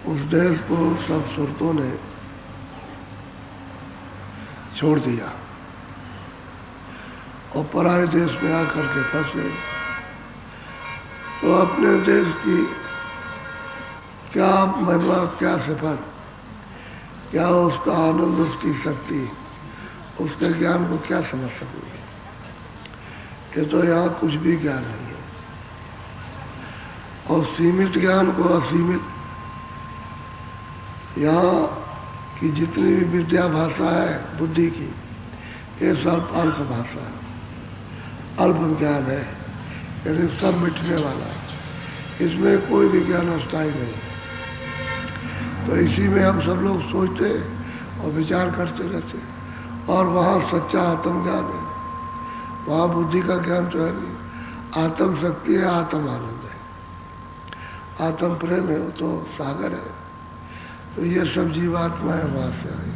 उस देश को सब सुरतों ने छोड़ दिया और पराये देश में आकर के फंस गए। तो अपने देश की क्या महिमा, क्या सिफत, क्या उसका आनंद, उसकी शक्ति, उसके ज्ञान को क्या समझ सकोगे? ये तो यहाँ कुछ भी ज्ञान नहीं है। और सीमित ज्ञान को असीमित, यहाँ की जितनी भी विद्या भाषा है बुद्धि की, ये सब अल्प भाषा है, अल्प ज्ञान है, यानी सब मिटने वाला है। इसमें कोई भी ज्ञान अस्थायी नहीं। तो इसी में हम सब लोग सोचते और विचार करते रहते, और वहाँ सच्चा आत्मज्ञान है। वहाँ बुद्धि का ज्ञान तो है नहीं, आत्म शक्ति है, आत्म आनंद है, आत्म प्रेम है, वो तो सागर है। तो ये सब जीवात्माएं वहाँ से आई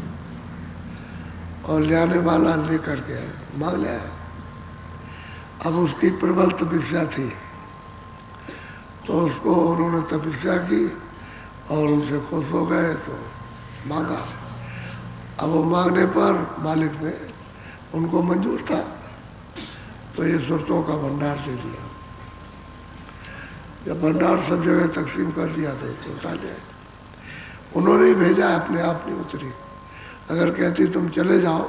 और लाने वाला लेकर के आए, मांग लिया। अब उसकी प्रबल तपस्या थी, तो उसको उन्होंने तपस्या की और उनसे खुश हो गए, तो मांगा। अब वो मांगने पर मालिक ने उनको मंजूर था, तो ये सुरतों का भंडार दे दिया। जब भंडार सब जगह तकसीम कर दिया तो उतार लिया। उन्होंने ही भेजा, अपने आप नहीं उतरी। अगर कहती तुम चले जाओ,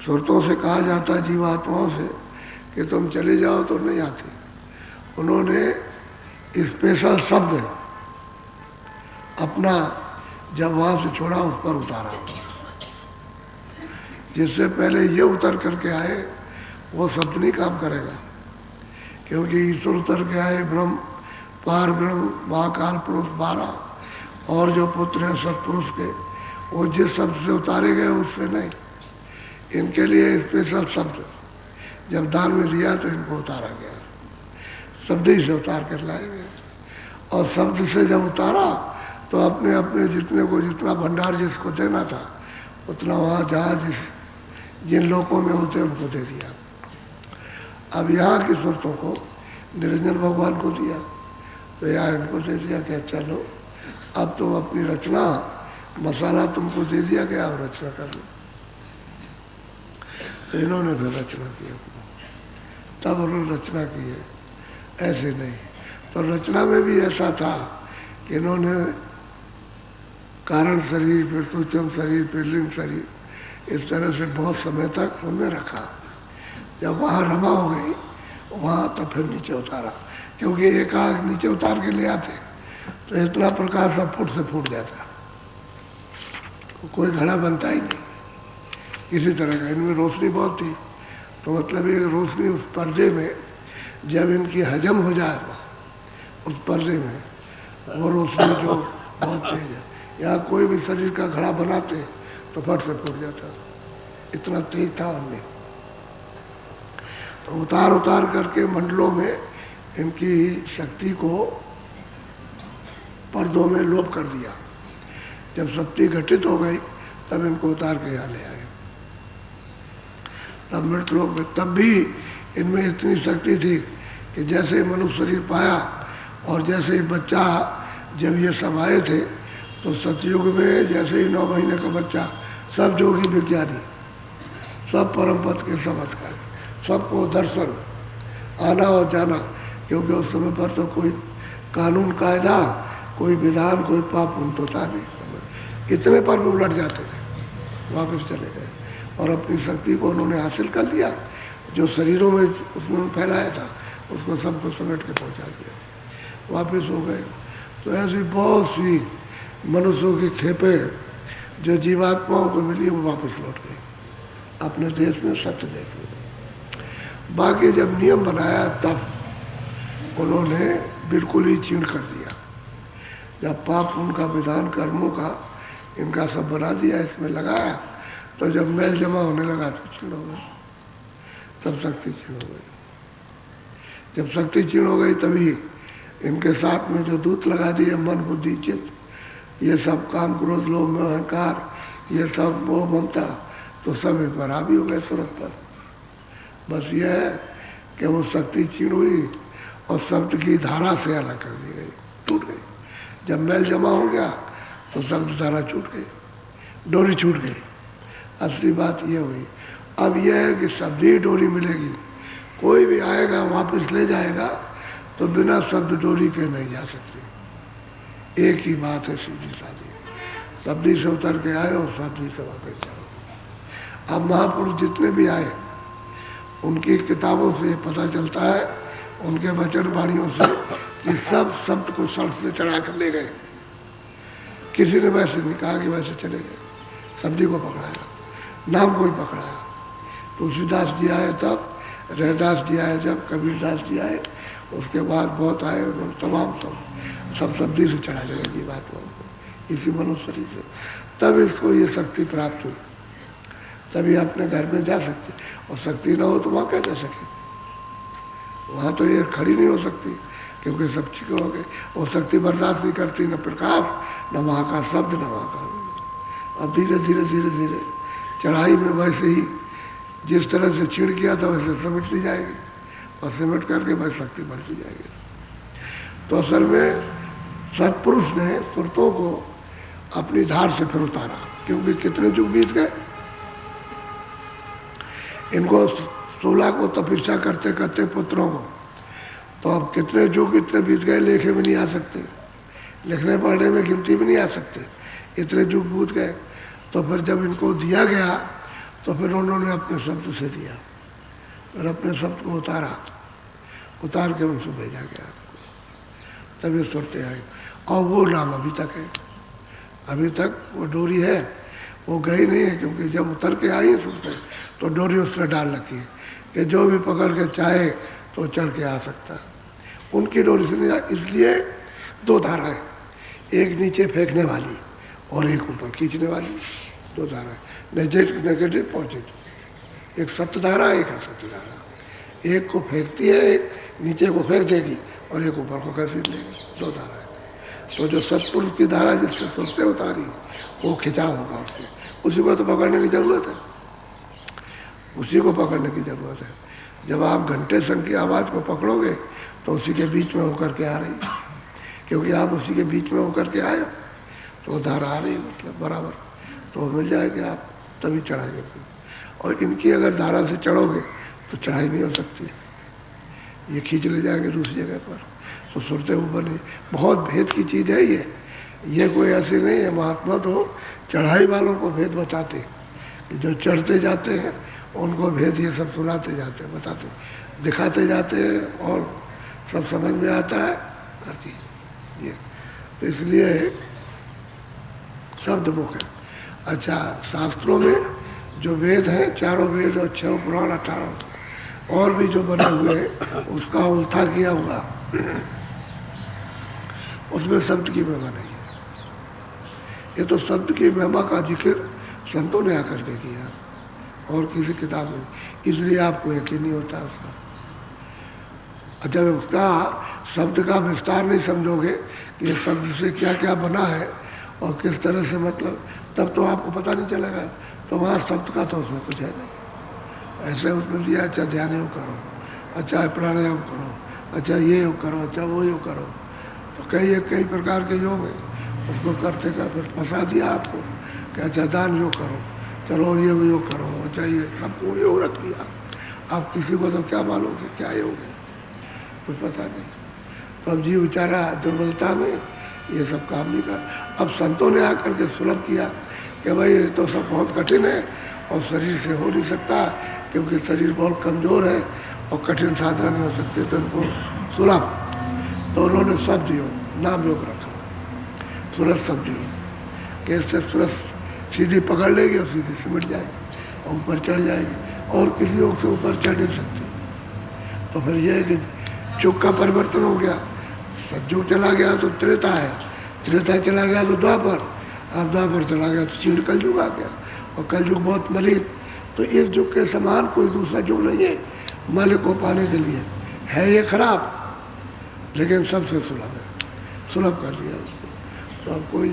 सुरतों से कहा जाता जीवात्माओं से कि तुम चले जाओ, तो नहीं आती। उन्होंने स्पेशल शब्द अपना जब वहाँ से छोड़ा, उस पर उतारा। जिससे पहले ये उतर करके आए, वो शब्द नहीं काम करेगा, क्योंकि ईश्वर उतर के आए, ब्रह्म, पार ब्रह्म, महाकाल पुरुष 12 और जो पुत्र हैं सत्पुरुष के, वो जिस शब्द से उतारे गए उससे नहीं। इनके लिए स्पेशल शब्द जब दान में दिया तो इनको उतारा गया, शब्द ही से उतार कर लाए गए। और शब्द से जब उतारा तो अपने अपने जितने को जितना भंडार जिसको देना था उतना वहाँ जहाँ जिन लोगों में होते उनको दे दिया। अब यहाँ की सुरतों को निरंजन भगवान को दिया, तो यहाँ इनको दे दिया कि चलो अब तुम अपनी रचना, मसाला तुमको दे दिया कि आप रचना कर लो। तो इन्होंने फिर रचना की, तब उन्होंने रचना की है, ऐसे नहीं। तो रचना में भी ऐसा था कि इन्होंने कारण शरीर, फिर सूक्ष्म शरीर, फिर लिंग शरीर, इस तरह से बहुत समय तक उनमें रखा। जब वहाँ रमा हो गई, वहाँ तब फिर नीचे उतारा, क्योंकि एक आग नीचे उतार के ले आते तो इतना प्रकाश सब फुट से फूट जाता, तो कोई घड़ा बनता ही नहीं किसी तरह का। इनमें रोशनी बहुत थी, तो मतलब ये रोशनी उस पर्दे में जब इनकी हजम हो जाए, उस पर्दे में वो रोशनी जो बहुत तेज है, यहाँ कोई भी शरीर का घड़ा बनाते तो फट से फूट जाता, इतना तेज था उनमें। तो उतार उतार करके मंडलों में इनकी शक्ति को पर्दों में लोप कर दिया। जब शक्ति घटित हो गई तब इनको उतार के यहाँ ले आए। तब मृत लोक में तब भी इनमें इतनी शक्ति थी कि जैसे ही मनुष्य शरीर पाया और जैसे ही बच्चा, जब ये सब आए थे तो सतयुग में जैसे ही 9 महीने का बच्चा, सब जोगी विज्ञानी, सब परम पद के चमत्कार, सबको दर्शन, आना और जाना, क्योंकि उस समय पर तो कोई कानून कायदा, कोई विधान, कोई पाप पुण्य होता नहीं। इतने पर भी उलट जाते थे, वापस चले गए और अपनी शक्ति को उन्होंने हासिल कर लिया। जो शरीरों में उसने फैलाया था उसको सबको समेट के पहुंचा दिया, वापस हो गए। तो ऐसी बहुत सी मनुष्यों की खेपें जो जीवात्माओं को मिली, वो वापस लौट गई अपने देश में सत्य देखने। बाकी जब नियम बनाया तब उन्होंने बिल्कुल ही छीण कर दिया। जब पाप उनका विधान, कर्मों का इनका सब बना दिया, इसमें लगाया, तो जब मैल जमा होने लगा तो छीण हो गई, तब शक्ति छीण हो गई। जब शक्ति छीण हो गई तभी इनके साथ में जो दूत लगा दिए, मन बुद्धि चित्त, ये सब काम, क्रोध, लोभ, मोह, अहंकार, ये सब मोह, ममता, तो सब इन पर हावी हो गए तुरंत पर। बस ये है कि वो शक्ति छीण हुई और शब्द की धारा से अलग कर दी गई। टूट गई। जब मैल जमा हो गया तो शब्द धारा छूट गई, डोरी छूट गई। असली बात यह हुई। अब यह है कि शब्द ही डोरी मिलेगी। कोई भी आएगा वापस ले जाएगा तो बिना शब्द डोरी के नहीं जा सकती। एक ही बात है सीधी सादी, शब्दी से उतर के आए और शब्दी से वापस जाओ। अब महापुरुष जितने भी आए उनकी किताबों से पता चलता है, उनके वचन वाणियों से, कि सब शब्द को सड़क से चढ़ा कर ले गए। किसी ने वैसे नहीं कहा कि वैसे चले गए, शब्दी को पकड़ाया, नाम को ही पकड़ाया। तुलसीदास जी आए तब, रैदास जी आए जब, कबीरदास जी आए, उसके बाद बहुत आए, उन्होंने तमाम सब शब्दी से चढ़ा जाएगी बात को, इसी मनुष्य शरीर से। तब इसको ये शक्ति प्राप्त हुई, तभी अपने घर में जा सकते। और शक्ति ना हो तो वहाँ क्या जा सके? वहाँ तो ये खड़ी नहीं हो सकती, क्योंकि शक्ति को हो गए। वो शक्ति बर्दाश्त नहीं करती, न प्रकाश, न वहाँ का शब्द, न वहाँ का। अब धीरे धीरे धीरे धीरे चढ़ाई में वैसे ही जिस तरह से छीड़ किया था वैसे समेटती जाएगी, और सिमट करके वह शक्ति बढ़ती जाएगी। तो असल में सत्पुरुष ने सुरतों को अपनी धार से फिर उतारा, क्योंकि कितने युग बीत गए। इनको 16 को तपस्या करते करते पुत्रों को, तो अब कितने युग इतने बीत गए, लेखे में नहीं आ सकते, लिखने पढ़ने में गिनती भी नहीं आ सकते, इतने युग बीत गए। तो फिर जब इनको दिया गया तो फिर उन्होंने अपने शब्द से दिया, और अपने शब्द को उतार के उनसे भेजा गया, तभी सुरते आई। और वो नाम अभी तक है, अभी तक वो डोरी है, वो गई नहीं है, क्योंकि जब उतर के आई सुरते तो डोरी उसने डाल रखी है कि जो भी पकड़ के चाहे तो चढ़ के आ सकता है। उनकी डोरी से नहीं, इसलिए 2 धाराएं, एक नीचे फेंकने वाली और एक ऊपर खींचने वाली, 2 धाराएं, नेगेटिव पॉजिटिव। एक सत्य धारा, एक असत्य धारा। एक को फेंकती है, एक नीचे को फेंक देगी, और एक ऊपर को खींच लेगी, 2 धाराएं। तो जो सत्पुरुष की धारा जिससे सुरते उतारी, वो खिंचाव होगा उससे, उसी को तो पकड़ने की जरूरत है, उसी को पकड़ने की जरूरत है। जब आप घंटे संग की आवाज़ को पकड़ोगे तो उसी के बीच में होकर के आ रही है, क्योंकि आप उसी के बीच में होकर के आए, तो धारा आ रही, मतलब बराबर, तो मिल जाएगी, आप तभी चढ़ाएंगे। और इनकी अगर धारा से चढ़ोगे तो चढ़ाई नहीं हो सकती, ये खींच ले जाएंगे दूसरी जगह पर, तो सुरते ऊपर नहीं। बहुत भेद की चीज़ है ये कोई ऐसी नहीं है। महात्मा तो चढ़ाई वालों को भेद बताते, जो चढ़ते जाते हैं उनको भेद ये सब सुनाते जाते हैं, बताते, दिखाते जाते हैं, और सब समझ में आता है हर चीज़ ये। तो इसलिए शब्द मुख है। अच्छा, शास्त्रों में जो वेद हैं, 4 वेद और 6 पुराण, 18 और भी जो बने हुए हैं, उसका उल्था किया हुआ, उसमें शब्द की महिमा नहीं है। ये तो शब्द की महिमा का जिक्र संतों ने आकर के किया, और किसी किताब में, इसलिए आपको यकीन नहीं होता उसका। अच्छा, उसका शब्द का विस्तार नहीं समझोगे कि ये शब्द से क्या क्या बना है और किस तरह से, मतलब तब तो आपको पता नहीं चलेगा। तो वहाँ शब्द का तो उसमें कुछ है नहीं। ऐसे उसमें दिया, अच्छा ध्यान योग करो, अच्छा प्राणायाम करो, अच्छा ये योग करो, अच्छा वो योग करो, तो कई प्रकार के योग है। उसको करते करते फंसा दिया आपको कि अच्छा दान योग करो, चलो ये योग करो, अच्छा ये सबको योग रख दिया। आप किसी को तो क्या मालूम कि क्या योग है, कुछ पता नहीं। तो अब जीव बेचारा दुर्बलता में ये सब काम नहीं कर। अब संतों ने आकर के सुलभ किया कि भाई ये तो सब बहुत कठिन है और शरीर से हो नहीं सकता, क्योंकि शरीर बहुत कमज़ोर है और कठिन साधना नहीं हो सकते, तो उनको सुलभ। तो उन्होंने शब्द योग, नाम योग रखा, सूरज शब्द योग, कि इससे सूरज सीधी पकड़ लेगी और सीधी सिमट जाएगी और ऊपर चढ़ जाएगी, और किसी योग से ऊपर चढ़ नहीं सकती। तो फिर यह है कि युग का परिवर्तन हो गया। सतयुग चला गया तो त्रेता है, त्रेता चला गया तो द्वापर, अब द्वापर चला गया तो क्षीण कलयुग आ गया, और कलयुग बहुत मलिन। तो इस युग के समान कोई दूसरा युग नहीं है मल को पाने के लिए। है ये खराब, लेकिन सबसे सुलभ है, सुलभ कर दिया उसको। तो अब कोई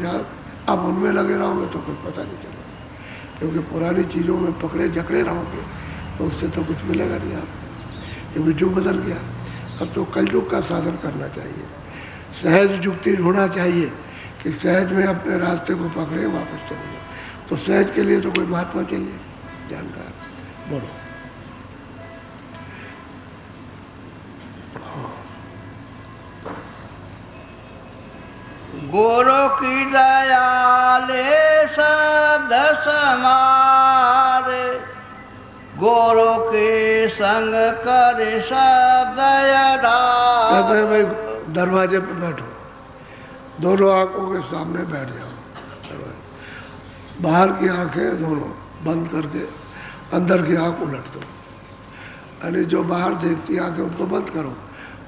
आप उनमें लगे रहोगे तो कुछ पता नहीं चलेगा, क्योंकि पुरानी चीज़ों में पकड़े जकड़े रहोगे तो उससे तो कुछ मिलेगा नहीं आपको, क्योंकि युग बदल गया। अब तो कलयुग का साधन करना चाहिए। सहज युक्ति ढूंढना चाहिए कि सहज में अपने रास्ते को पकड़े वापस चले जाए। तो सहज के लिए तो कोई महात्मा चाहिए, जानकार। बोलो। गुरु की दयाले शब्द समारे, गुरु के संग कर शब्द कहते हैं भाई दरवाजे पे बैठो, दोनों आंखों के सामने बैठ जाओ। बाहर की आंखें दोनों बंद करके अंदर की आंख उलट दो, यानी जो बाहर देखती आंखें उनको बंद करो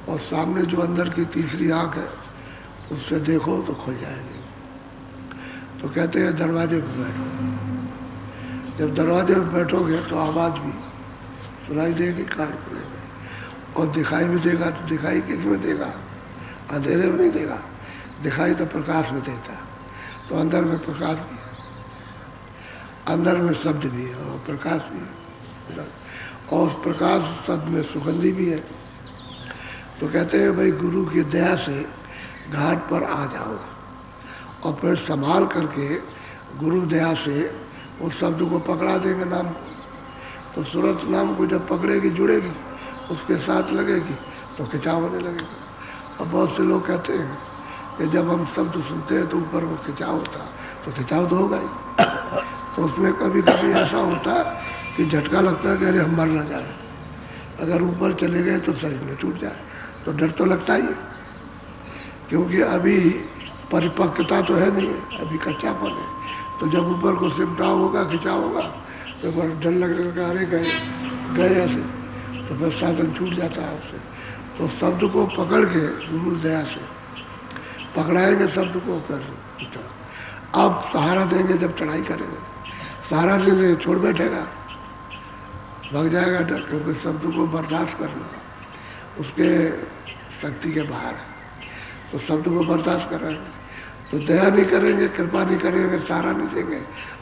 और सामने जो अंदर की तीसरी आंख है उससे देखो तो खुल जाएगी। तो कहते हैं दरवाजे पर बैठो। जब दरवाजे पर बैठोगे तो आवाज़ भी सुनाई देगी, कान खुलेंगे और दिखाई भी देगा। तो दिखाई किस में देगा? अंधेरे में नहीं देगा, दिखाई तो प्रकाश में देता है। तो अंदर में प्रकाश भी है, अंदर में शब्द भी है और प्रकाश भी है, और उस प्रकाश शब्द में सुगंधी भी है। तो कहते हैं भाई गुरु की दया से घाट पर आ जाओ और फिर संभाल करके गुरु दया से उस शब्द को पकड़ा देंगे नाम को। तो सूरत नाम को जब पकड़ेगी, जुड़ेगी, उसके साथ लगेगी तो खिंचाव होने लगेगा। और बहुत से लोग कहते हैं कि जब हम शब्द सुनते हैं तो ऊपर वो खिंचाव होता है, तो खिंचाव तो होगा ही। तो उसमें कभी कभी ऐसा होता है कि झटका लगता है कि अरे हम मर ना जाए, अगर ऊपर चले गए तो शरीर में टूट जाए, तो डर तो लगता ही है, क्योंकि अभी परिपक्वता तो है नहीं, अभी कच्चापन है। तो जब ऊपर को सिमटाव होगा, खिंचाव होगा, तो डर लगने लगा, अरे गए ऐसे, तो फिर साधन छूट जाता है उससे। तो शब्द को पकड़ के गुरु दया से पकड़ाएंगे शब्द को, कर अब सहारा देंगे। जब चढ़ाई करेंगे सहारा देंगे, छोड़ बैठेगा, भाग जाएगा डर, क्योंकि शब्द को बर्दाश्त करना उसके शक्ति के बाहर है। तो शब्द को बर्दाश्त करेंगे तो दया नहीं करेंगे, कृपा नहीं करेंगे, सहारा नहीं देंगे,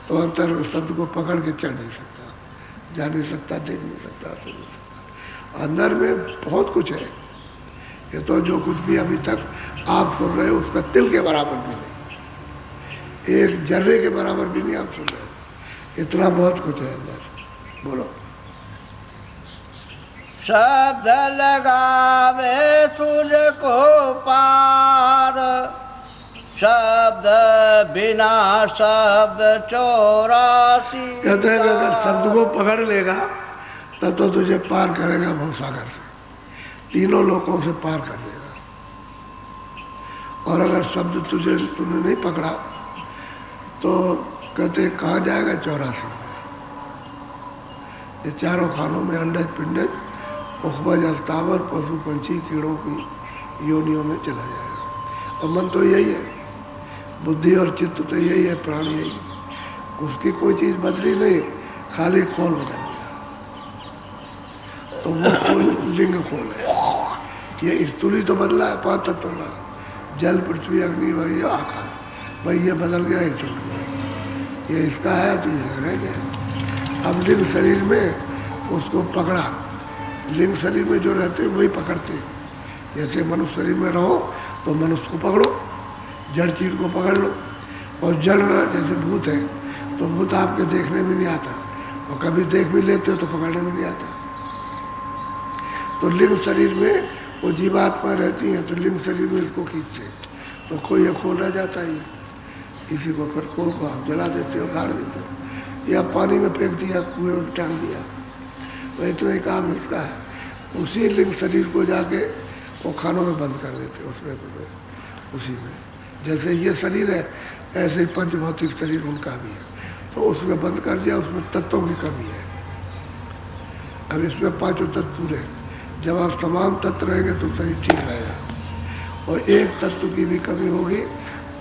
तो अंतर शब्द को पकड़ के चढ़ नहीं सकता, जा नहीं सकता, देख नहीं सकता, सुन नहीं सकता। अंदर में बहुत कुछ है। ये तो जो कुछ भी अभी तक आप सुन रहे हो उसका तिल के बराबर भी नहीं, एक जर्रे के बराबर भी नहीं आप सुन रहे हो, इतना बहुत कुछ है अंदर। बोलो। शब्द लगावे तुझको पार, शब्द बिना शब्द 84। कहते हैं अगर शब्द को पकड़ लेगा तब तो तुझे पार करेगा भवसागर से, तीनों लोकों से पार कर देगा। और अगर शब्द तूने नहीं पकड़ा तो कहते कहाँ जाएगा? 84 में। ये चारों खानों में अंडज पिंडज उखबज अस्तावर पशु पंछी कीड़ों की योनियों में चला जाएगा। और मन तो यही है, बुद्धि और चित्त तो यही है, प्राण यही है। उसकी कोई चीज़ बदली नहीं, खाली खोल बदल गया। तो वो खोल लिंग खोल है। ये स्तूली तो बदला है, 5 तत्व का, जल पृथ्वी अग्नि वही आकाश, भाई ये बदल गया, स्तूली ये इसका है तो ये रह गया। अब लिंग शरीर में उसको पकड़ा, लिंग शरीर में जो रहते हैं वही पकड़ते हैं। जैसे मनुष्य शरीर में रहो तो मनुष्य को पकड़ो, जड़ चीज को पकड़ लो, और जड़ जैसे भूत है तो भूत आपके देखने में नहीं आता, और कभी देख भी लेते हो तो पकड़ने में नहीं आता। तो लिंग शरीर में वो जीवात्मा रहती हैं, तो लिंग शरीर में इसको खींचते, तो कोई ये खोल रह जाता है, इसी को फिर खोल को आप जला देते हो, गाड़ देते हो, या पानी में फेंक दिया, कुएं में टांग दिया, तो इतना ही काम इसका है। उसी लिंग शरीर को जाके वो खानों में बंद कर देते, उसमें उसी में। जैसे ये शरीर है ऐसे ही पंच भौतिक शरीर उनका भी है, तो उसमें बंद कर दिया, उसमें तत्वों की कमी है। अब इसमें 5 तत्व पूरे, जब आप तमाम तत्व रहेंगे तो शरीर ठीक रहेगा, और एक तत्व की भी कमी होगी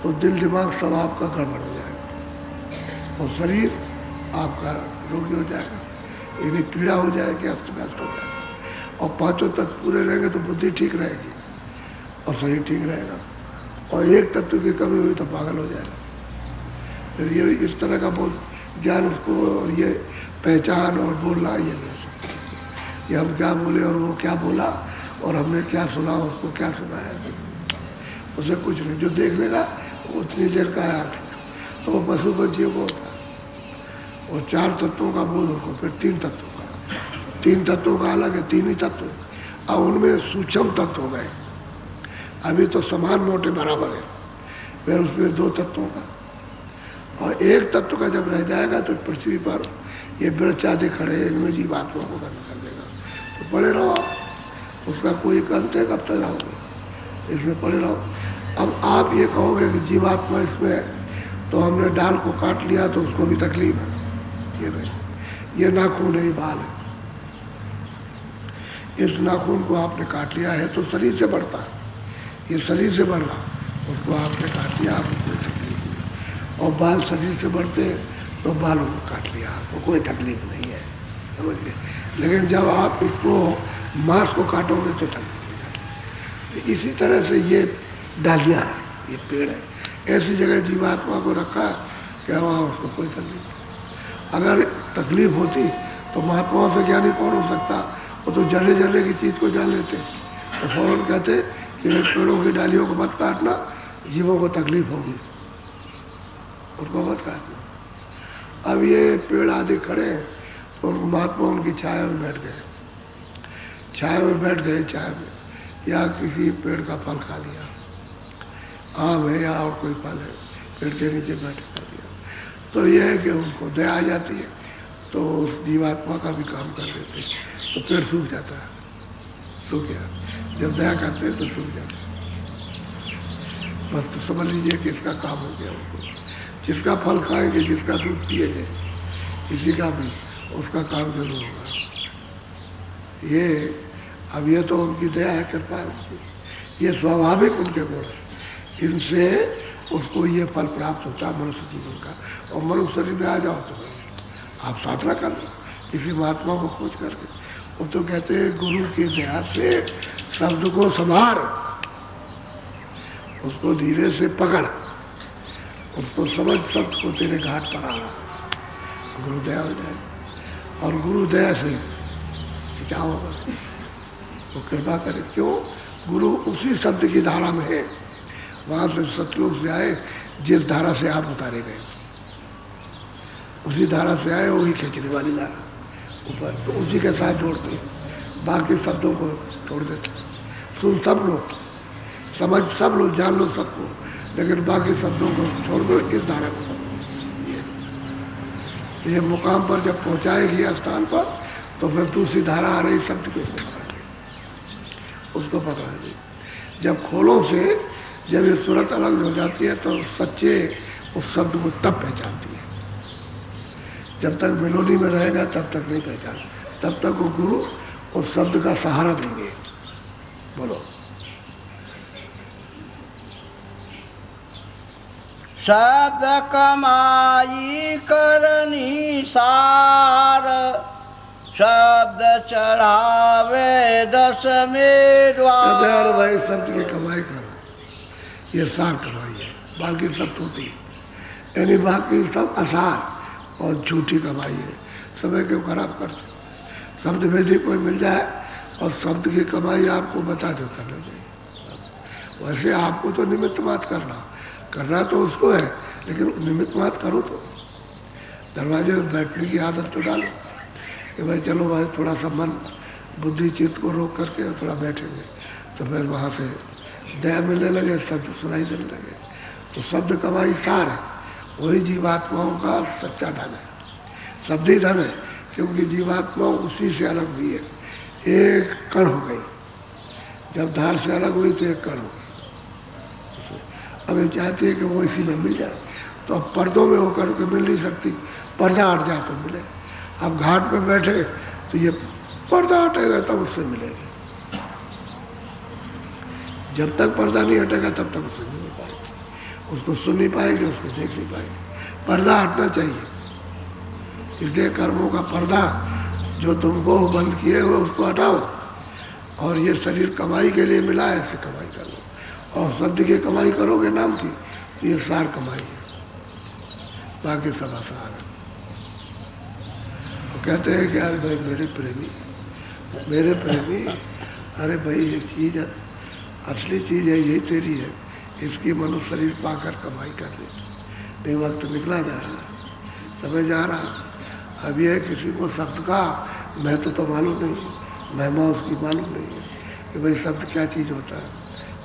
तो दिल दिमाग सब आपका गड़बड़ हो जाएगा, और शरीर आपका रोगी हो जाएगा, यानी पीड़ा हो जाएगी, अस्त व्यस्त हो जाएगा। और 5 तत्व पूरे रहेंगे तो बुद्धि ठीक रहेगी और शरीर ठीक रहेगा, और एक तत्व की कमी हुई तो पागल हो जाएगा। फिर ये इस तरह का बोल ज्ञान उसको, और ये पहचान और बोलना ये नहीं हो सकता कि हम क्या बोले और वो क्या बोला और हमने क्या सुना उसको क्या सुना है, उसे कुछ नहीं, जो देख लेगा वो उतनी देर का आया था। तो वो पशु पंछियों को होता है, वो 4 तत्वों का बोध उनको, फिर 3 तत्वों का, 3 तत्वों का अलग है, 3 ही तत्व। अब उनमें सूक्ष्म तत्व हो गए, अभी तो समान मोटे बराबर है, फिर उसमें 2 तत्वों का, और 1 तत्व का जब रह जाएगा तो पृथ्वी पर ये वृक्ष आदि खड़े, इनमें जीवात्मा को खत्म कर देगा। तो पड़े रहो आप, उसका कोई अंत है, कब तक रहोगे, इसमें पड़े रहो। अब आप ये कहोगे कि जीवात्मा इसमें है, तो हमने डाल को काट लिया तो उसको भी तकलीफ है, ये नहीं, ये नाखून है, ये बाल है, इस नाखून को आपने काट लिया है तो शरीर से बढ़ता है, ये शरीर से बढ़ रहा, उसको आपने काट लिया, आपको कोई तकलीफ नहीं। और बाल शरीर से बढ़ते तो बालों को काट लिया, आपको कोई तकलीफ नहीं है, समझ गए। लेकिन जब आप इसको मांस को काटोगे तो तकलीफ हो जाती है। इसी तरह से ये डालियाँ है, ये पेड़ है, ऐसी जगह जीवात्मा को रखा क्या वहाँ उसको कोई तकलीफ नहीं। अगर तकलीफ होती तो महात्माओं से ज्ञानी कौन हो सकता, वो तो जले जले की चीज़ को जान लेते, तो फौरन कहते कि पेड़ों की डालियों को मत काटना, जीवों को तकलीफ होगी, उनको मत काटना। अब ये पेड़ आदि खड़े हैं तो महात्मा उनकी छाया में बैठ गए, छाया में बैठ गए, छाया में, या किसी पेड़ का फल खा लिया, आम है या और कोई फल है, पेड़ के नीचे बैठ कर दिया, तो यह है कि उनको दया आ जाती है, तो उस जीवात्मा का भी काम कर देते, तो पेड़ सूख जाता है, सूख गया, जब दया करते हैं तो सूख जाता है। बस तो समझ लीजिए कि इसका काम हो गया उनको, जिसका फल खाएंगे, जिसका दूध पिएंगे, किसी का भी उसका काम जरूर होगा। ये अब ये तो उनकी दया है, कृपा है उनकी, ये स्वाभाविक उनके गुण है, इनसे उसको ये फल प्राप्त होता है मनुष्य जीवन का। और मनुष्य शरीर में आ जाओ तो आप साधना कर लो किसी महात्मा को खोज करके, वो तो कहते हैं गुरु की दया से शब्द को संभार, उसको धीरे से पकड़, उसको समझ, शब्द को तेरे घाट पर आ रहा, गुरुदया हो जाए। और गुरुदया से क्या होगा, वो कृपा करे, क्यों, गुरु उसी शब्द की धारा में है, वहां से सतलोक से आए, जिस धारा से आप उतारे गए उसी धारा से आए, वही खींचने वाली धारा ऊपर, तो उसी के साथ जोड़ते हैं, बाकी शब्दों को छोड़ देते। सुन सब लोग, समझ सब लोग, जान लो सबको, लेकिन बाकी शब्दों को छोड़ दो, इस धारा को। ये मुकाम पर जब पहुंचाएगी स्थान पर, तो फिर दूसरी धारा आ रही शब्द के उसको पकड़ा दी। जब खोलों से जब ये सूरत अलग हो जाती है तो सच्चे उस शब्द को तब पहचानती है, जब तक मेलोडी में रहेगा तब तक नहीं पहचान, तब तक वो गुरु उस शब्द का सहारा देंगे। बोलो, शब्द कमाई करनी सार, शब्द चढ़ावे 10 में द्वार। भाई शब्द की कमाई करो, ये सार कमाई है, बाकी सब होती है, यानी बाकी सब आसार और झूठी कमाई है, समय को खराब करते। शब्द वेदी कोई मिल जाए और शब्द की कमाई आपको बता दो करना चाहिए। वैसे आपको तो निमित्त बात करना तो उसको है, लेकिन निमित्त बात करो तो दरवाजे में बैठने की आदत तो डालो कि भाई चलो भाई थोड़ा सा मन बुद्धि चित्त को रोक करके थोड़ा बैठेंगे, तो फिर वहाँ से दया मिलने लगे, शब्द सुनाई देने लगे। तो शब्द कमाई सार है, वही जीवात्माओं का सच्चा धन है, शब्द ही धन है, क्योंकि जीवात्मा उसी से अलग हुई है, एक कण हो गई, जब धार से अलग हुई तो एक कण हो गई। अब ये चाहती है कि वो इसी में मिल जाए, तो अब पर्दों में होकर के मिल नहीं सकती, पर्दा हट जाए तो मिले। अब घाट पे बैठे तो ये पर्दा हटेगा तब उससे मिलेगी, जब तक पर्दा नहीं हटेगा तब तक उससे नहीं मिल पाएगी, उसको सुन नहीं पाएगी, उसको देख नहीं पाएगी। पर्दा हटना चाहिए, इसलिए कर्मों का पर्दा जो तुमको बंद किए हुए उसको हटाओ, और ये शरीर कमाई के लिए मिला है, ऐसे कमाई कर लो। और शब्द की कमाई करोगे नाम की, तो ये सार कमाई है, बाकी सब आसार है। और कहते हैं कि अरे भाई मेरे प्रेमी, अरे भाई ये चीज़ असली चीज़ है, यही तेरी है, इसकी मनुष्य शरीर पाकर कमाई कर ले। नहीं, वक्त निकला जा रहा, समय जा रहा। अब यह किसी को शब्द का महत्व तो मालूम नहीं, महिमा उसकी मालूम नहीं है कि भाई शब्द क्या चीज़ होता है,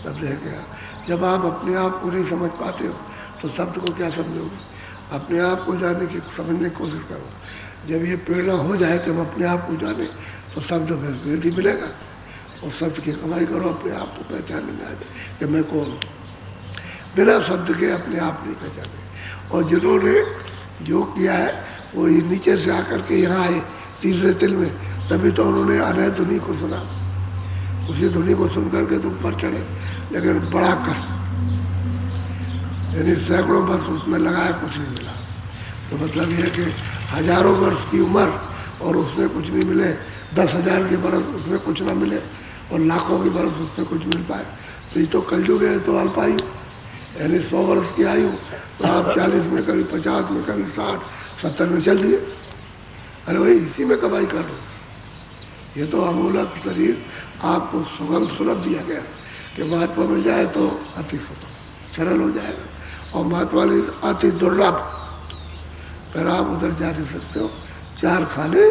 शब्द है क्या। जब आप अपने आप को नहीं समझ पाते हो तो शब्द को क्या समझोगे। अपने आप को जानने की समझने की कोशिश करो। जब ये प्रेरणा हो जाए कि हम अपने आप को जाने तो शब्द फिर ही मिलेगा। और शब्द की कमाई करो, अपने आप को पहचानने में आ जाए कि मैं कौन हूँ। बिना शब्द के अपने आप नहीं पहचाने। और जिन्होंने जो किया है वो नीचे से आकर के यहाँ आए तीसरे तिल में, तभी तो उन्होंने अनय धुनी को सुना। उसी धुनी को सुन करके तो ऊपर चढ़े, लेकिन बड़ा कष्ट, यानी सैकड़ों वर्ष उसमें लगाया, कुछ नहीं मिला। तो मतलब यह कि हजारों वर्ष की उम्र और उसमें कुछ नहीं मिले, 10,000 के बरस उसमें कुछ ना मिले, और लाखों के बरस उसमें कुछ मिल पाए। तो ये तो कलयुग है, तो अल्पायु, यानी 100 वर्ष की आयु, तो आप 40 में, कभी 50 में, कभी 60, 70 में चल दिए। अरे भाई, इसी में कमाई कर लो। ये तो अमूलक शरीर आपको सुगम सुलभ दिया गया कि महात्मा मिल जाए तो अति सरल हो जाएगा, और महात्मा अति दुर्लभ। फिर आप उधर जा नहीं सकते हो। 4 खाने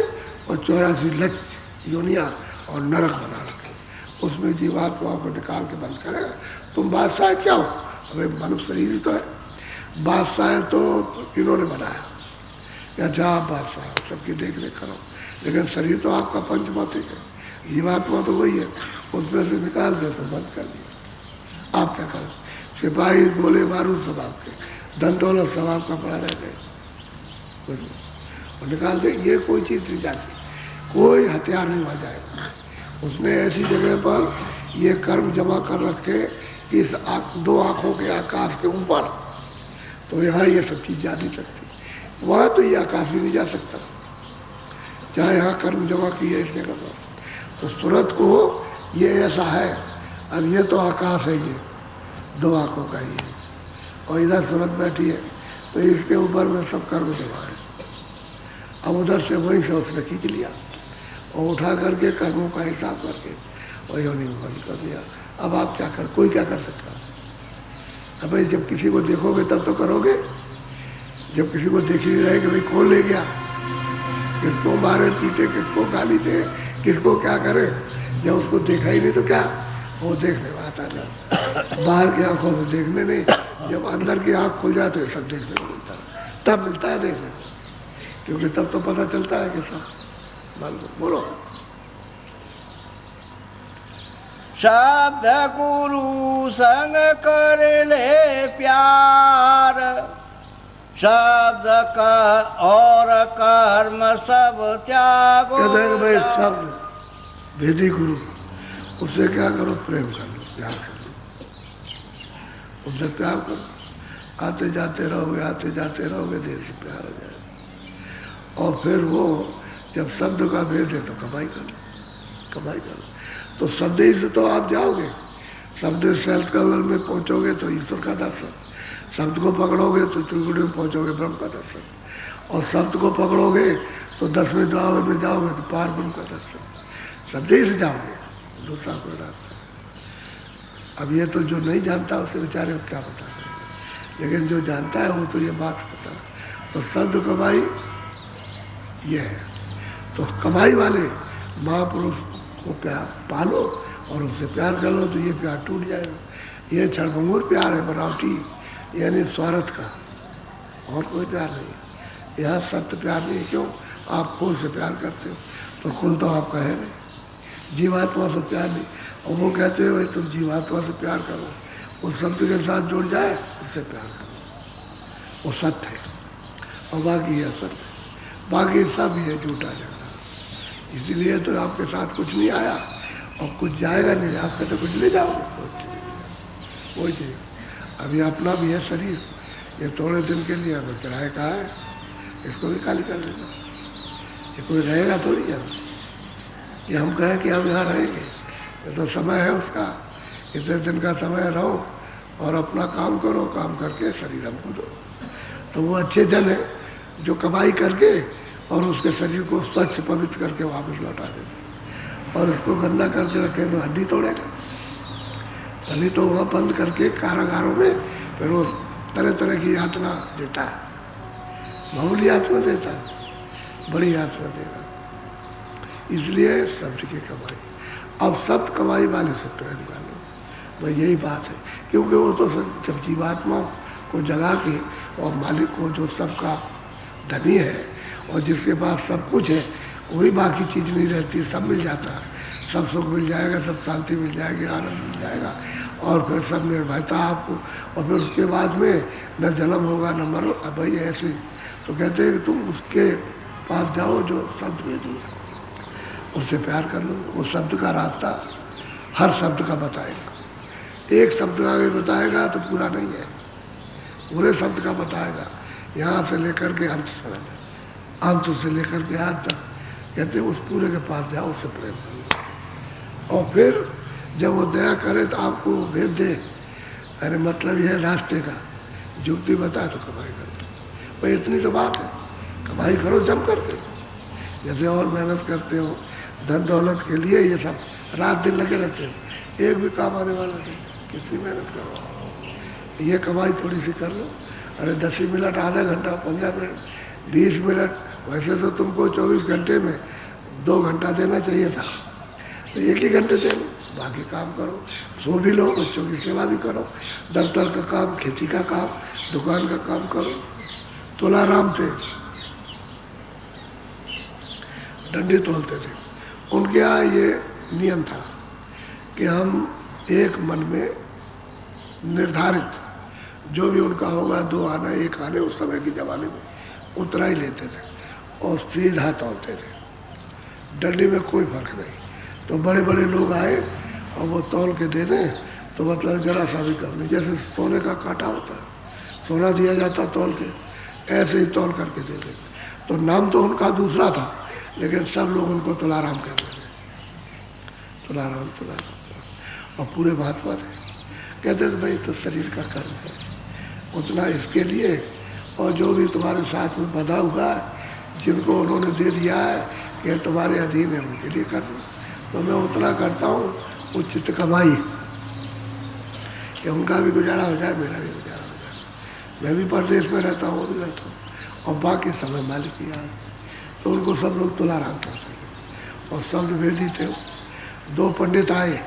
और 84 लक्ष्य योनिया और नरक बना रखे, उसमें जीवात्माओं को निकाल के बंद करेगा। तुम बादशाह क्या हो? अबे मनुष्य शरीर तो है। बादशाह तो इन्होंने बनाया कि अच्छा आप बादशाह हो, सबकी देख रेख करो, लेकिन शरीर तो आपका पंचभौतिक है। जीवात्मा तो वही है, उसमें से निकाल दे तो बंद कर दिया। आप क्या करें? सिपाही गोले बारूद सब आपके, धन दौलत सब आपका पड़ा रह गए, और निकाल दे। ये कोई चीज़ नहीं जाती, कोई हथियार नहीं हो जाएगा। उसने ऐसी जगह पर ये कर्म जमा कर रखे इस 2 आँखों के आकाश के ऊपर, तो यहाँ ये सब चीज़ जा नहीं सकती। वहाँ तो ये आकाश भी नहीं जा सकता, चाहे यहाँ कर्म जमा की है इस जगह पर। तो सूरत को ये ऐसा है। अब ये तो आकाश है, ये 2 आँखों का ही है, और इधर सूरत बैठी है, तो इसके ऊपर में सब कर्म जमा है। अब उधर से वहीं से उसने खींच लिया और उठा करके कर्मों का हिसाब करके और योनि में बंद कर दिया। अब आप क्या कर, कोई क्या कर सकता है? अब भाई जब किसी को देखोगे तब तो करोगे। जब किसी को देख ही नहीं रहे कि भाई कौन ले गया, किसको मारे पीटे, किसको गाली दे, किसको क्या करे, जब उसको देखा ही नहीं तो क्या वो देखने में आता है। बाहर की आंखों से देखने नहीं, जब अंदर की आंख खुल जाते सब देखने को मिलता है, तब मिलता है देखने को, क्योंकि तब तो पता चलता है कि सब। बोलो। शब्द गुरु संग कर ले प्यार, शब्द का और कर्म सब त्यागो। कहते हैं भाई शब्द भेदी गुरु, उससे क्या करो? प्रेम कर लो, प्यार कर लो, उससे प्यार करो। आते जाते रहोगे, आते जाते रहोगे, देर से प्यार हो जाएगा। और फिर वो जब शब्द का भेद है तो कमाई करो, कमाई करो। तो शब्द ही से तो आप जाओगे। शब्द सहस्त्र कमल में पहुंचोगे तो ईश्वर का दर्शन, शब्द को पकड़ोगे तो त्रिगुण में पहुंचोगे, ब्रह्म का दर्शन, और शब्द को पकड़ोगे तो 10वें द्वार में जाओगे तो पार ब्रह्म का दर्शन। शब्द ही से जाओगे, दूसरा कोई रास्ता। अब ये तो जो नहीं जानता उसे बेचारे को क्या पता, लेकिन जो जानता है वो तो ये बात पता है। तो शब्द कमाई ये है। तो कमाई वाले महापुरुष को प्यार पालो और उससे प्यार कर लो, तो ये प्यार टूट जाएगा। ये क्षणभंगुर प्यार है, बनावटी, यानी स्वार्थ का, और कोई प्यार नहीं है। यहाँ सत्य प्यार नहीं। क्यों? आप खुद से प्यार करते हो, तो खुद तो आपका है नहीं। जीवात्मा से प्यार नहीं, और वो कहते हैं भाई तुम जीवात्मा से प्यार करो, उस सत्य के साथ जुड़ जाए, उससे प्यार करो, वो सत्य है। और बाकी है सत्य, बाकी सब ये झूठा जाएगा। इसीलिए तो आपके साथ कुछ नहीं आया और कुछ जाएगा नहीं। आपके तो कुछ ले जाओगे, वही चीज़। अभी अपना भी है शरीर, ये थोड़े दिन के लिए हमें किराए का है, इसको भी खाली कर देना। ये कोई रहेगा थोड़ी है, ये हम कहें कि हम यहाँ रहेंगे, ये तो समय है उसका। इतने दिन का समय रहो और अपना काम करो, काम करके शरीर हमको दो। तो वो अच्छे जन है जो कमाई करके और उसके शरीर को स्वच्छ पवित्र करके वापस लौटा देते, और उसको गंदा करके रखे तो हड्डी तोड़ेगा। तभी तो वहाँ बंद करके कारागारों में फिर वो तरह तरह की यातना देता है, मामूली यातना देता है, बड़ी यातना देगा। इसलिए शब्द की कमाई, अब शब्द कमाई वाले से प्रेम कर लो, भाई यही बात है। क्योंकि वो तो जब जीवात्मा को जगा के और मालिक को जो सबका धनी है और जिसके पास सब कुछ है, कोई बाकी चीज़ नहीं रहती, सब मिल जाता है, सब सुख मिल जाएगा, सब शांति मिल जाएगी, आनंद मिल जाएगा और फिर सब निर्भयता आपको, और फिर उसके बाद में न जन्म होगा न मरो। अब भाई ऐसे तो कहते हैं कि तुम उसके पास जाओ जो शब्द भेजी, उससे प्यार कर लो। वो शब्द का रास्ता हर शब्द का बताएगा, एक शब्द का भी बताएगा तो पूरा नहीं है, पूरे शब्द का बताएगा, यहाँ से लेकर के अंत अंत से लेकर के आज तक। कहते उस पूरे के पास जाओ, उससे प्रेम करो और फिर जब वो दया करे तो आपको भेज दे। अरे मतलब यह है रास्ते का जुक्ति बताए तो कमाई करो, भाई इतनी तो बात है, कमाई करो जम करके, जैसे और मेहनत करते हो धन दौलत के लिए, ये सब रात दिन लगे रहते हो, एक भी काम आने वाला नहीं, कितनी मेहनत करो, ये कमाई थोड़ी सी कर लो। अरे 10 मिनट, आधा घंटा, 15 मिनट, 20 मिनट, वैसे तो तुमको 24 घंटे में 2 घंटा देना चाहिए था, तो 1 ही घंटे दे लो, बाकी काम करो, सो भी लो, बच्चों की सेवा भी करो, दफ्तर का काम, खेती का काम, दुकान का काम करो। तुलाराम थे, डंडे तोलते थे, उनके यहाँ ये नियम था कि हम एक मन में निर्धारित जो भी उनका होगा 2 आने 1 आने उस समय की जमाने में उतना ही लेते थे और सीधा तोलते थे, डंडी में कोई फर्क नहीं। तो बड़े बड़े लोग आए और वो तौल के दे दें तो मतलब जरा सा भी कम नहीं, जैसे सोने का कांटा होता है, सोना दिया जाता तौल के, ऐसे ही तौल करके दे दें। तो नाम तो उनका दूसरा था, लेकिन सब लोग उनको तुलाराम कहते थे, तुलाराम तुलाराम, और पूरे महात्मा थे। कहते थे भाई तो शरीर का कर्म है, उतना इसके लिए, और जो भी तुम्हारे साथ में बधा हुआ है, जिनको उन्होंने दे दिया है कि तुम्हारे अधीन है, उनके लिए कर दो। तो मैं उतना करता हूँ उचित कमाई कि उनका भी गुजारा हो जाए, मेरा भी गुजारा हो जाए। मैं भी परदेश में रहता हूँ, वो भी रहता हूँ, और बाकी समय मालिक की याद। तो उनको सब लोग तुलाराम करते थे और शब्द भेदी थे। 2 पंडित आए,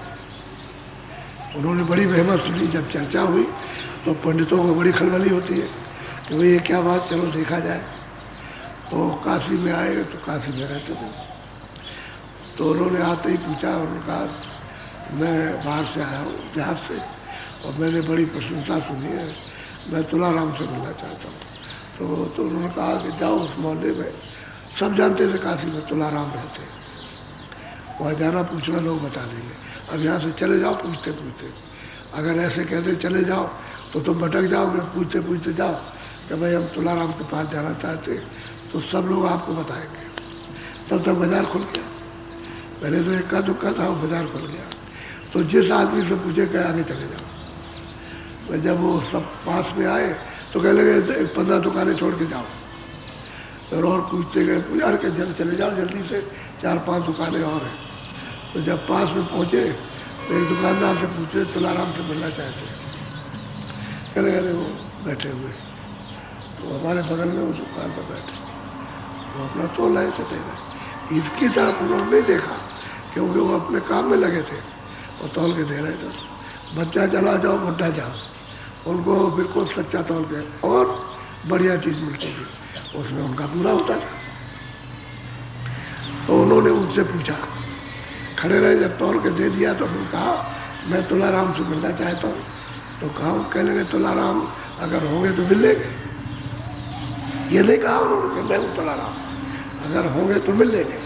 उन्होंने बड़ी मेहनत सुनी। जब चर्चा हुई तो पंडितों को बड़ी खलबली होती है कि भाई ये क्या बात, चलो देखा जाए। तो काशी में आए, तो काशी में रहते थे, तो उन्होंने आते ही पूछा, उन्होंने कहा मैं बाहर से आया हूँ जहाज से, और मैंने बड़ी प्रशंसा सुनी है, मैं तुलाराम से मिलना चाहता हूँ। तो उन्होंने कहा कि जाओ उस मोहल्ले में, सब जानते थे काशी में तुलाराम रहते हैं, वहाँ जाना पूछना लोग बता देंगे। अब यहाँ से चले जाओ पूछते पूछते, अगर ऐसे कहते चले जाओ तो तुम भटक जाओगे, पूछते पूछते जाओ कि भाई हम तुलाराम के पास जाना चाहते, तो सब लोग आपको बताएंगे। तब तक बाजार खुल गया, पहले तो इक्का दुक्का था, वो बाजार खुल गया। तो जिस आदमी से पूछे कहे आगे चले जाओ। मैं जब वो सब पास में आए तो कह लगे 15 दुकानें छोड़ के जाओ, और पूछते गए, यार के जल्द चले जाओ जल्दी से, 4-5 दुकानें और हैं। तो जब पास में पहुँचे तो एक दुकानदार से पूछे तुलाराम से मिलना चाहते, कहने गए वो बैठे हुए, तो हमारे बगल में वो दुकान पर बैठे, वो अपना तोल रहे थे। इसकी तरफ उन्होंने नहीं देखा क्योंकि वो अपने काम में लगे थे और तौल के दे रहे थे। बच्चा चला जाओ, बुढ़ा जाओ, उनको बिल्कुल सच्चा तौल के और बढ़िया चीज़ मिलती थी, उसमें उनका पूरा होता था। तो उन्होंने उनसे पूछा, खड़े रहे, जब तौल के दे दिया तो उन्होंने कहा मैं तुलाराम से मिलना चाहता हूँ। तो कहा, कहने लगे तुलाराम अगर होंगे तो मिल लेंगे। ये नहीं कहा उन्होंने कि मैं हूँ तुलाराम, अगर होंगे तो मिल लेंगे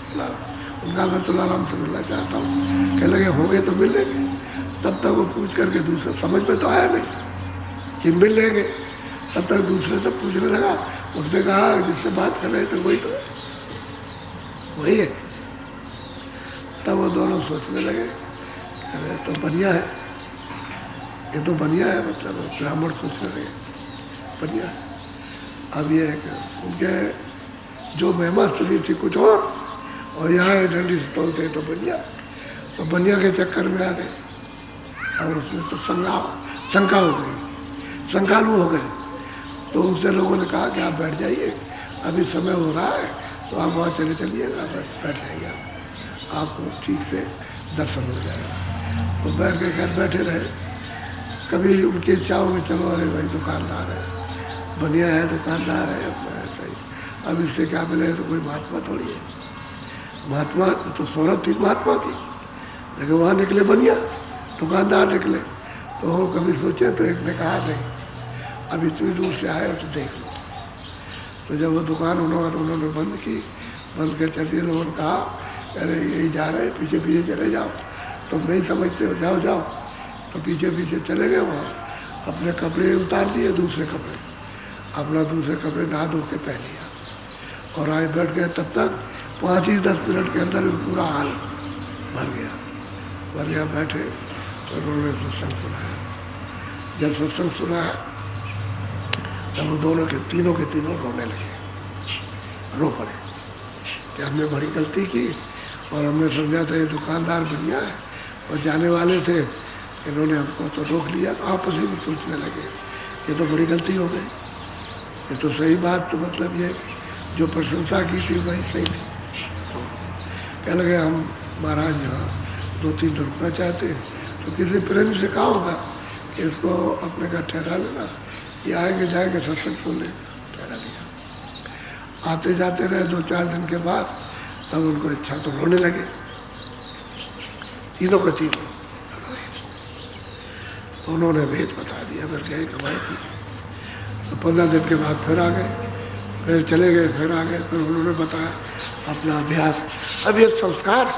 तुलाराम। उनका मैं तुलाराम से मिलना चाहता हूँ, कहने लगे होंगे तो मिल लेंगे। तब तक वो पूछ करके दूसरे, समझ में तो आया नहीं कि मिल लेंगे, तब तक दूसरे से पूछने लगा। उसने कहा जिससे बात कर रहे थे वही तो है, वही है। तब वो दोनों सोचने लगे, अरे तो बढ़िया है, ये तो बढ़िया है, मतलब ब्राह्मण सोचने लगे बढ़िया है। अब ये है कि उनके जो महिमा सुनी थी कुछ और यहाँ डंडी से तोलते तो बढ़िया, तो बढ़िया के चक्कर में आ गए। और उसमें तो शंका हो गई, शंकालु हो गए। तो उनसे लोगों ने कहा कि आप बैठ जाइए, अभी समय हो रहा है, तो आप वहाँ चले चलिएगा, बस बैठ जाइए, आपको ठीक से दर्शन हो जाएगा। तो बैठ के घर बैठे रहे। कभी उनकी इच्छा हो कि चलो, अरे भाई दुकानदार है, बढ़िया है, दुकानदार है, अपना ऐसा ही, अब इससे क्या मिले, तो कोई महात्मा थोड़ी है। महात्मा तो शोहरत थी महात्मा की, लेकिन वहाँ निकले बढ़िया दुकानदार निकले। तो वो कभी सोचे, तो एक ने कहा नहीं, अब इतनी दूर से आए तो देख लो। तो जब वो दुकान उन्होंने बंद की, बंद कर चलिए, लोगों ने कहा अरे यही जा रहे, पीछे पीछे चले जाओ, तुम नहीं समझते हो, जाओ जाओ। तो पीछे पीछे चले गए। वहाँ अपने कपड़े उतार दिए, दूसरे कपड़े, अपना दूसरे कपड़े नहा धो के पहन लिया और आए बैठ गए। तब तक 5 ही 10 मिनट के अंदर पूरा हाल भर गया। बैठे तो उन्होंने सत्संग सुनाया। जब सत्संग सुनाया तब वो दोनों के तीनों रोने लगे, रो पड़े कि हमने बड़ी गलती की और हमने समझा था ये दुकानदार बढ़िया है और जाने वाले थे, इन्होंने हमको तो रोक लिया। आपस ही में सोचने लगे ये तो बड़ी गलती हो गई, ये तो सही बात, तो मतलब ये जो प्रशंसा की थी वही सही थी। तो कहने लगे हम महाराज यहाँ 2-3 दिन रुकना चाहते हैं, तो किसी प्रेम से कहा होगा कि इसको अपने घर ठहरा लेना, ये आएंगे जाएंगे सत्संग सुन ले। ठहरा दिया। आते जाते रहे 2-4 दिन के बाद, तब उनको इच्छा तो रोने लगे, तीनों को तीनों। तो उन्होंने भेद बता दिया, फिर गए कमाई की। तो 15 दिन के बाद फिर आ गए, फिर चले गए, फिर आ गए, फिर उन्होंने बताया अपना अभ्यास। अब ये संस्कार